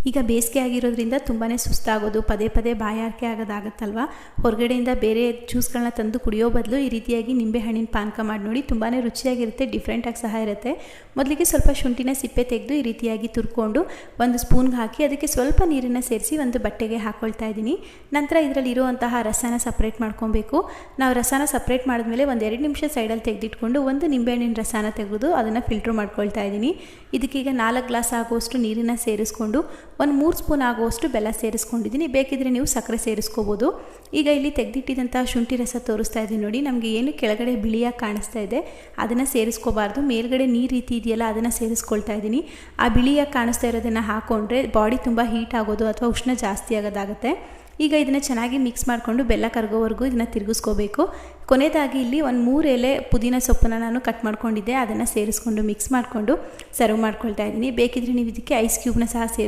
ಈಗ ಬೇಸಿಗೆ ಆಗಿರೋದ್ರಿಂದ ತುಂಬಾ ಸುಸ್ತಾಗೋದು, ಪದೇ ಪದೇ ಬಾಯಾರಿಕೆ ಆಗೋದಾಗತ್ತಲ್ವ. ಹೊರಗಡೆಯಿಂದ ಬೇರೆ ಜ್ಯೂಸ್ಗಳನ್ನ ತಂದು ಕುಡಿಯೋ ಬದಲು ಈ ರೀತಿಯಾಗಿ ನಿಂಬೆಹಣ್ಣಿನ ಪಾನಕ ಮಾಡಿ ನೋಡಿ, ತುಂಬಾ ರುಚಿಯಾಗಿರುತ್ತೆ, ಡಿಫ್ರೆಂಟಾಗಿ ಸಹ ಇರುತ್ತೆ. ಮೊದಲಿಗೆ ಸ್ವಲ್ಪ ಶುಂಠಿನ ಸಿಪ್ಪೆ ತೆಗೆದು ಈ ರೀತಿಯಾಗಿ ತುರ್ಕೊಂಡು ಒಂದು ಸ್ಪೂನ್ಗೆ ಹಾಕಿ ಅದಕ್ಕೆ ಸ್ವಲ್ಪ ನೀರನ್ನು ಸೇರಿಸಿ ಒಂದು ಬಟ್ಟೆಗೆ ಹಾಕ್ಕೊಳ್ತಾ ಇದ್ದೀನಿ. ನಂತರ ಇದರಲ್ಲಿ ಇರುವಂತಹ ರಸನ ಸಪ್ರೇಟ್ ಮಾಡ್ಕೊಬೇಕು. ನಾವು ರಸನ ಸಪ್ರೇಟ್ ಮಾಡಿದ್ಮೇಲೆ ಒಂದು 2 ನಿಮಿಷ ಸೈಡಲ್ಲಿ ತೆಗೆದಿಟ್ಕೊಂಡು ಒಂದು ನಿಂಬೆಹಣ್ಣಿನ ರಸನ ತೆಗೆದು ಅದನ್ನು ಫಿಲ್ಟ್ರ್ ಮಾಡ್ಕೊಳ್ತಾ ಇದ್ದೀನಿ. ಇದಕ್ಕೀಗ 4 ಗ್ಲಾಸ್ ಆಗುವಷ್ಟು ನೀರನ್ನು ಸೇರಿಸ್ಕೊಂಡು ಒಂದು 3 ಸ್ಪೂನ್ ಆಗುವಷ್ಟು ಬೆಲ್ಲ ಸೇರಿಸ್ಕೊಂಡಿದ್ದೀನಿ. ಬೇಕಿದ್ರೆ ನೀವು ಸಕ್ಕರೆ ಸೇರಿಸ್ಕೋಬೋದು. ಈಗ ಇಲ್ಲಿ ತೆಗೆದಿಟ್ಟಿದ್ದಂಥ ಶುಂಠಿ ರಸ ತೋರಿಸ್ತಾ ಇದ್ದೀನಿ ನೋಡಿ. ನಮಗೆ ಏನು ಕೆಳಗಡೆ ಬಿಳಿಯಾಗಿ ಕಾಣಿಸ್ತಾ ಇದೆ ಅದನ್ನು ಸೇರಿಸ್ಕೋಬಾರ್ದು, ಮೇಲ್ಗಡೆ ನೀರು ರೀತಿ ಇದೆಯಲ್ಲ ಅದನ್ನು ಸೇರಿಸ್ಕೊಳ್ತಾ ಇದ್ದೀನಿ. ಆ ಬಿಳಿಯಾಗಿ ಕಾಣಿಸ್ತಾ ಇರೋದನ್ನು ಹಾಕ್ಕೊಂಡ್ರೆ ಬಾಡಿ ತುಂಬ ಹೀಟ್ ಆಗೋದು ಅಥವಾ ಉಷ್ಣ ಜಾಸ್ತಿ ಆಗೋದಾಗುತ್ತೆ. ಈಗ ಇದನ್ನು ಚೆನ್ನಾಗಿ ಮಿಕ್ಸ್ ಮಾಡಿಕೊಂಡು ಬೆಲ್ಲ ಕರಗೋವರೆಗೂ ಇದನ್ನು ತಿರುಗಿಸ್ಕೋಬೇಕು. ಕೊನೆಯದಾಗಿ ಇಲ್ಲಿ ಒಂದು 3 ಎಲೆ ಪುದೀನ ಸೊಪ್ಪನ್ನು ನಾನು ಕಟ್ ಮಾಡ್ಕೊಂಡಿದ್ದೆ, ಅದನ್ನು ಸೇರಿಸ್ಕೊಂಡು ಮಿಕ್ಸ್ ಮಾಡಿಕೊಂಡು ಸರ್ವ್ ಮಾಡ್ಕೊಳ್ತಾ ಇದ್ದೀನಿ. ಬೇಕಿದ್ರೆ ನೀವು ಇದಕ್ಕೆ ಐಸ್ ಕ್ಯೂಬ್ನ ಸಹ